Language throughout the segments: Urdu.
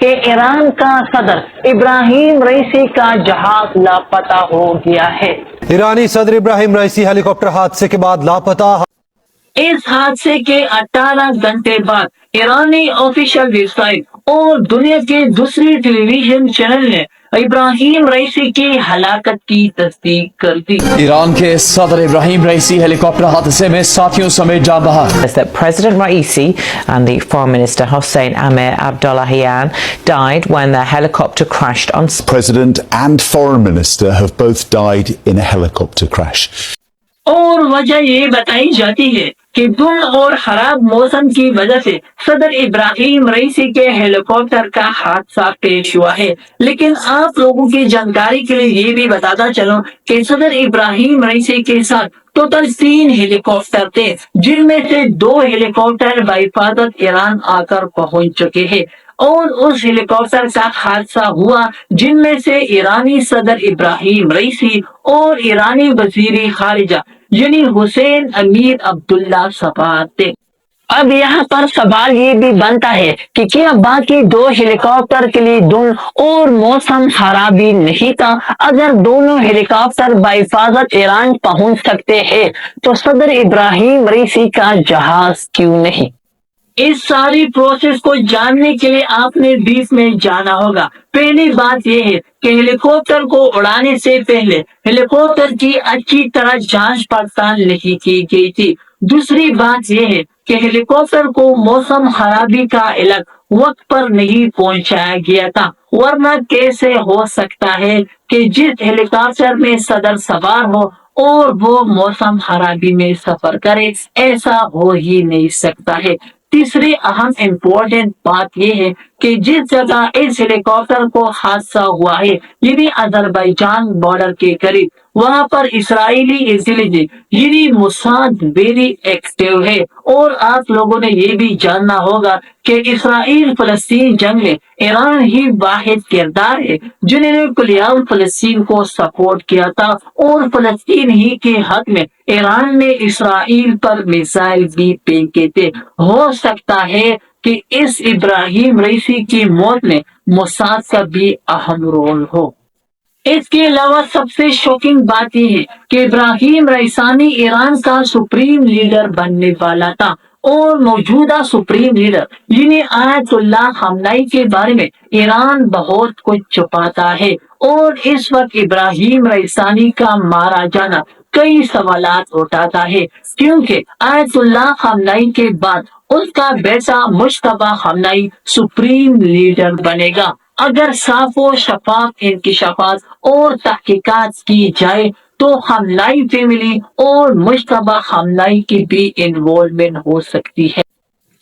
کہ ایران کا صدر ابراہیم رئیسی کا جہاز لاپتہ ہو گیا ہے۔ ایرانی صدر ابراہیم رئیسی ہیلی کاپٹر حادثے کے بعد لاپتہ۔ اس حادثے کے 18 گھنٹے بعد ایرانی آفیشیل ویب سائٹ اور دنیا کے دوسری ٹیلی ویژن چینل نے ابراہیم رئیسی کی ہلاکت کی تصدیق کر دی۔ ایران کے صدر ابراہیم رئیسی ہیلی کاپٹر حادثے میں ساتھیوں سمیت جاں بحق۔ That President Raisi and the Foreign Minister Hossein Amir Abdollahian died when their helicopter crashed on. President and Foreign Minister have both died in a helicopter crash. اور وجہ یہ بتائی جاتی ہے کہ دھند اور خراب موسم کی وجہ سے صدر ابراہیم رئیسی کے ہیلی کاپٹر کا حادثہ پیش ہوا ہے۔ لیکن آپ لوگوں کی جانکاری کے لیے یہ بھی بتاتا چلوں کہ صدر ابراہیم رئیسی کے ساتھ ٹوٹل 3 ہیلی کاپٹر تھے، جن میں سے 2 ہیلی کاپٹر بحفاظت ایران آ کر پہنچ چکے ہیں، اور اس ہیلی کاپٹر کا حادثہ ہوا جن میں سے ایرانی صدر ابراہیم رئیسی اور ایرانی وزیر خارجہ یعنی حسین امیر عبداللہ سوار تھے۔ اب یہاں پر سوال یہ بھی بنتا ہے کہ کیا باقی 2 ہیلی کاپٹر کے لیے دھند اور موسم خرابی نہیں تھا؟ اگر دونوں ہیلی کاپٹر بحفاظت ایران پہنچ سکتے ہیں تو صدر ابراہیم رئیسی کا جہاز کیوں نہیں؟ اس ساری پروسیس کو جاننے کے لیے آپ نے بیچ میں جانا ہوگا۔ پہلی بات یہ ہے کہ ہیلی کاپٹر کو اڑانے سے پہلے ہیلی کاپٹر کی اچھی طرح جانچ پڑتال نہیں کی گئی تھی۔ دوسری بات یہ ہے کہ ہیلی کاپٹر کو موسم خرابی کا علم وقت پر نہیں پہنچایا گیا تھا، ورنہ کیسے ہو سکتا ہے کہ جس ہیلی کاپٹر میں صدر سوار ہو اور وہ موسم خرابی میں سفر کرے؟ ایسا ہو ہی نہیں سکتا ہے۔ تیسری اہم امپورٹنٹ بات یہ ہے کہ جس جگہ اس ہیلی کاپٹر کو حادثہ ہوا ہے یعنی آذربائیجان بارڈر کے قریب، وہاں پر اسرائیلی انٹیلیجنس یعنی موساد ویری ایکٹیو ہے۔ اور آپ لوگوں نے یہ بھی جاننا ہوگا کہ اسرائیل فلسطین جنگ میں ایران ہی واحد کردار ہے جنہوں نے کلیال فلسطین کو سپورٹ کیا تھا، اور فلسطین ہی کے حق میں ایران نے اسرائیل پر میزائل بھی پھینکے تھے۔ ہو سکتا ہے کہ اس ابراہیم رئیسی کی موت میں موساد کا بھی اہم رول ہو۔ اس کے علاوہ سب سے شوکنگ بات یہ ہے کہ ابراہیم رئیسانی ایران کا سپریم لیڈر بننے والا تھا، اور موجودہ سپریم لیڈر یعنی آیت اللہ خامنئی کے بارے میں ایران بہت کچھ چھپاتا ہے، اور اس وقت ابراہیم رئیسانی کا مارا جانا کئی سوالات اٹھاتا ہے، کیونکہ آیت اللہ خامنئی کے بعد اس کا بیٹا مجتبیٰ خامنئی سپریم لیڈر بنے گا۔ اگر صاف و شفاف انکشافات اور تحقیقات کی جائے تو خامنئی فیملی اور مجتبیٰ خامنئی کی بھی انوالومنٹ ہو سکتی ہے،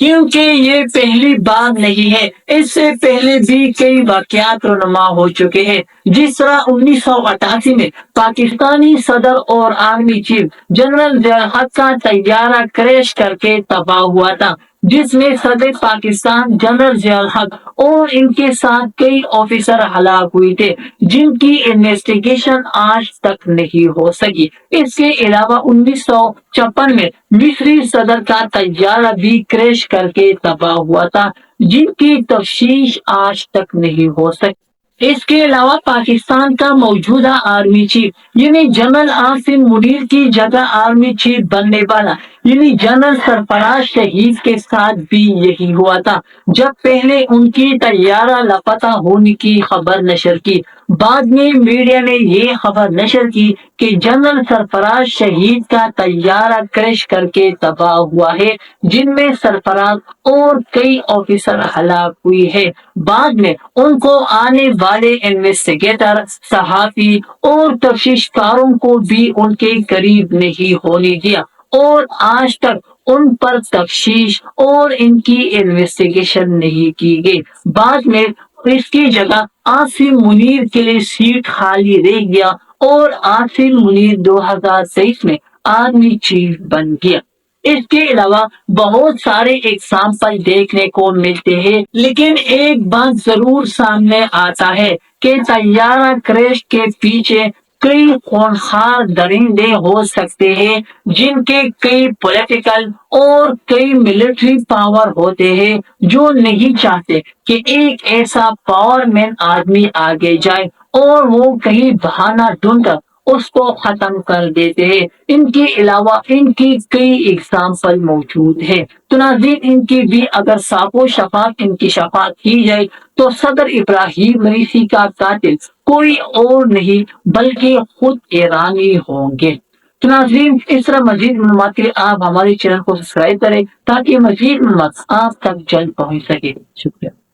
کیونکہ یہ پہلی بار نہیں ہے، اس سے پہلے بھی کئی واقعات رونما ہو چکے ہیں۔ جس طرح 1988 میں پاکستانی صدر اور آرمی چیف جنرل ضیاء الحق کا طیارہ کریش کر کے تباہ ہوا تھا، جس میں صدر پاکستان جنرل ضیاء الحق اور ان کے ساتھ کئی آفیسر ہلاک ہوئے تھے، جن کی انویسٹیگیشن آج تک نہیں ہو سکی۔ اس کے علاوہ 1956 میں مصری صدر کا طیارہ بھی کریش کر کے تباہ ہوا تھا، جن کی تفتیش آج تک نہیں ہو سکی۔ اس کے علاوہ پاکستان کا موجودہ آرمی چیف یعنی جنرل عاصم منیر کی جگہ آرمی چیف بننے والا یعنی جنرل سرفراز شہید کے ساتھ بھی یہی ہوا تھا، جب پہلے ان کی طیارہ لاپتہ ہونے کی خبر نشر کی، بعد میں میڈیا نے یہ خبر نشر کی کہ جنرل سرفراز شہید کا طیارہ کریش کر کے تباہ ہوا ہے، جن میں سرفراز اور کئی آفیسر ہلاک ہوئی ہے۔ بعد میں ان کو آنے والے انویسٹیگیٹر، صحافی اور تفتیش کاروں کو بھی ان کے قریب نہیں ہونے دیا، اور آج تک ان پر تفتیش اور ان کی انویسٹیگیشن نہیں کی گئی۔ بعد میں اس کی جگہ عاصم منیر کے لیے سیٹ خالی رہ گیا، اور عاصم منیر 2023 میں آرمی چیف بن گیا۔ اس کے علاوہ بہت سارے ایگزامپل دیکھنے کو ملتے ہیں، لیکن ایک بات ضرور سامنے آتا ہے کہ طیارہ کریش کے پیچھے کئی خونخوار درندے ہو سکتے ہیں جن کے کئی پولیٹیکل اور کئی ملٹری پاور ہوتے ہیں جو نہیں چاہتے کہ ایک ایسا پاور مین آدمی آگے جائے اور وہ کہیں بہانہ ڈھونڈ کر اس کو ختم کر دیتے ہیں۔ ان کے علاوہ ان کی کئی اگزامپل موجود ہے۔ تو ناظرین، ان کی بھی اگر صاف و شفاف انکشافات کی جائے تو صدر ابراہیم رئیسی کا قاتل کوئی اور نہیں بلکہ خود ایرانی ہوں گے۔ تو ناظرین، اس طرح مزید معلومات کے لیے آپ ہمارے چینل کو سبسکرائب کریں تاکہ مزید معلومات آپ تک جلد پہنچ سکے۔ شکریہ۔